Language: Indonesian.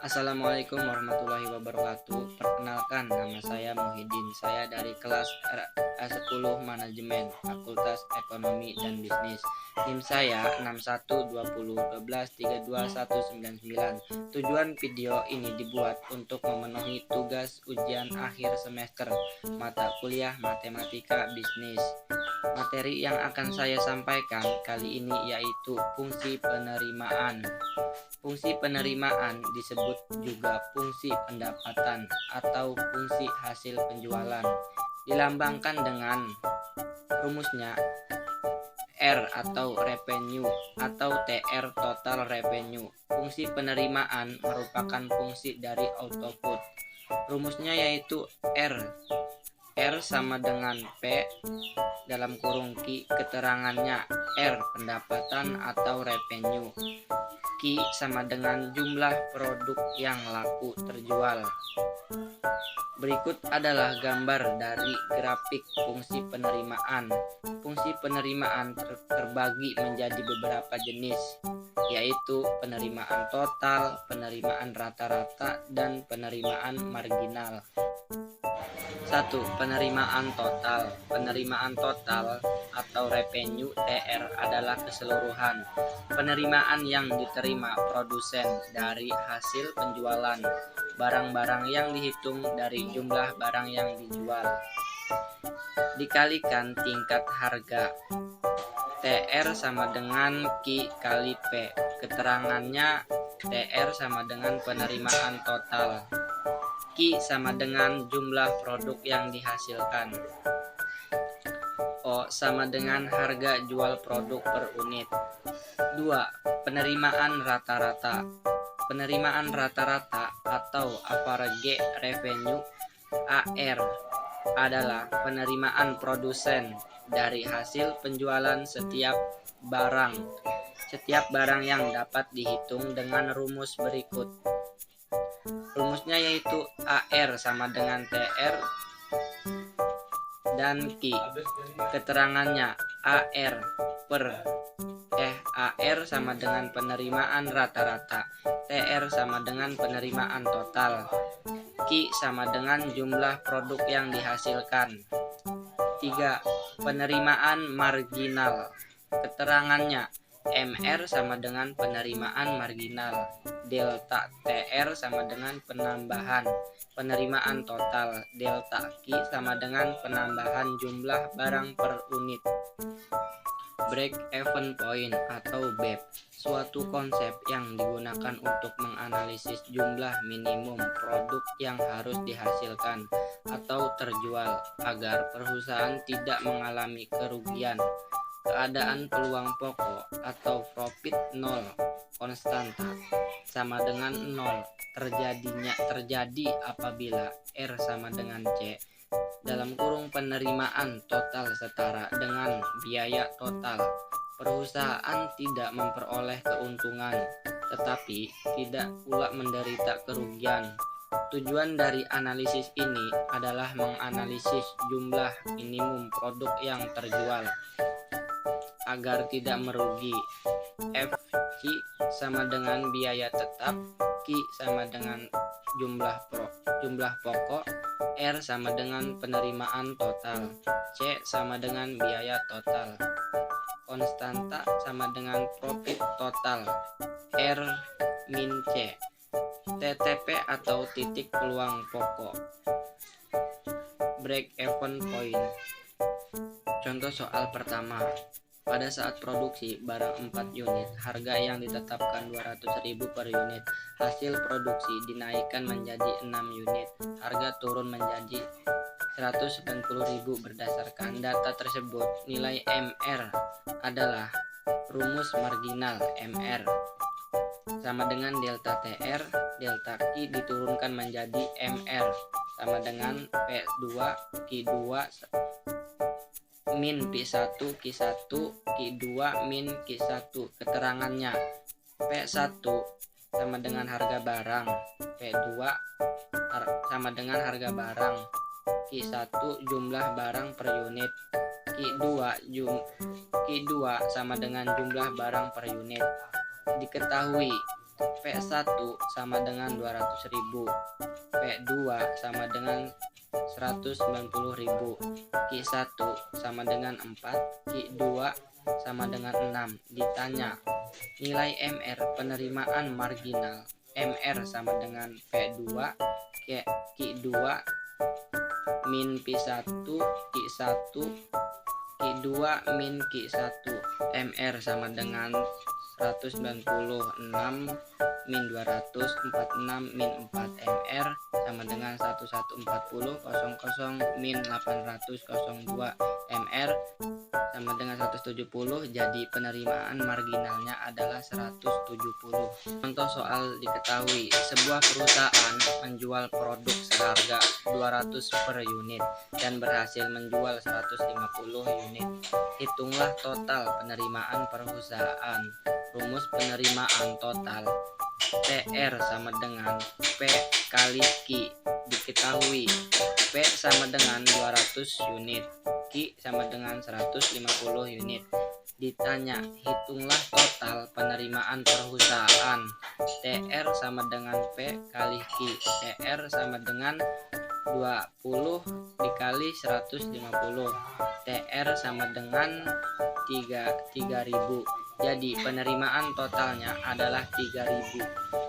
Assalamualaikum warahmatullahi wabarakatuh. Perkenalkan, nama saya Muhyiddin. Saya dari kelas RA10 Manajemen, Fakultas Ekonomi dan Bisnis. NIM saya 6120123219. Tujuan video ini dibuat untuk memenuhi tugas ujian akhir semester mata kuliah Matematika Bisnis. Materi yang akan saya sampaikan kali ini yaitu fungsi penerimaan. Fungsi penerimaan disebut juga fungsi pendapatan atau fungsi hasil penjualan. Dilambangkan dengan rumusnya R atau revenue atau TR total revenue. Fungsi penerimaan merupakan fungsi dari output. Rumusnya yaitu R sama dengan P dalam kurung Q, keterangannya R pendapatan atau revenue. Q sama dengan jumlah produk yang laku terjual. Berikut adalah gambar dari grafik fungsi penerimaan. Fungsi penerimaan terbagi menjadi beberapa jenis, yaitu penerimaan total, penerimaan rata-rata, dan penerimaan marginal. 1. Penerimaan total. Penerimaan total atau revenue TR adalah keseluruhan penerimaan yang diterima produsen dari hasil penjualan barang-barang yang dihitung dari jumlah barang yang dijual dikalikan tingkat harga. TR sama dengan Q kali P. Keterangannya TR sama dengan penerimaan total. Q sama dengan jumlah produk yang dihasilkan. O sama dengan harga jual produk per unit. 2. Penerimaan rata-rata. Penerimaan rata-rata atau average revenue AR adalah penerimaan produsen dari hasil penjualan setiap barang. Setiap barang yang dapat dihitung dengan rumus berikut. Rumusnya yaitu AR sama dengan TR dan Q. Keterangannya AR sama dengan penerimaan rata-rata, TR sama dengan penerimaan total, Q sama dengan jumlah produk yang dihasilkan. 3. Penerimaan marginal. Keterangannya MR sama dengan penerimaan marginal, delta TR sama dengan penambahan penerimaan total, delta Q sama dengan penambahan jumlah barang per unit. Break-even point atau BEP, suatu konsep yang digunakan untuk menganalisis jumlah minimum produk yang harus dihasilkan atau terjual agar perusahaan tidak mengalami kerugian. Keadaan peluang pokok atau profit nol konstanta sama dengan nol terjadi apabila R sama dengan C dalam kurung penerimaan total setara dengan biaya total. Perusahaan tidak memperoleh keuntungan tetapi tidak pula menderita kerugian. Tujuan dari analisis ini adalah menganalisis jumlah minimum produk yang terjual agar tidak merugi. FC sama dengan biaya tetap, Q sama dengan jumlah pokok, R sama dengan penerimaan total, C sama dengan biaya total, konstanta sama dengan profit total, R min C. TTP atau titik peluang pokok. Break even point. Contoh soal pertama. Pada saat produksi barang 4 unit, harga yang ditetapkan 200.000 per unit. Hasil produksi dinaikkan menjadi 6 unit. Harga turun menjadi 190.000 berdasarkan data tersebut. Nilai MR adalah rumus marginal MR sama dengan delta TR, delta Q diturunkan menjadi MR sama dengan P2 Q2 min P1 Q1 Q2 min Q1. Keterangannya P1 sama dengan harga barang, P2 sama dengan harga barang, Q1 jumlah barang per unit, Q2 sama dengan jumlah barang per unit. Diketahui P1 sama dengan 200.000, P2 sama dengan 190.000, Q1 sama dengan 4, Q2 sama dengan 6. Ditanya nilai MR penerimaan marginal. MR sama dengan P2 Q2 min P1 Q1 Q2 min Q1. MR sama dengan 196 min 246 min 4. MR sama dengan 1140 min 802. MR sama dengan 170, jadi penerimaan marginalnya adalah 170. Contoh soal diketahui, sebuah perusahaan menjual produk seharga 200 per unit dan berhasil menjual 150 unit. Hitunglah total penerimaan perusahaan. Rumus penerimaan total TR sama dengan P kali Q. Diketahui P sama dengan 200 unit, Q sama dengan 150 unit. Ditanya hitunglah total penerimaan perusahaan. TR sama dengan P kali Q. TR sama dengan 20 dikali 150. TR sama dengan 3000. Jadi penerimaan totalnya adalah 3000.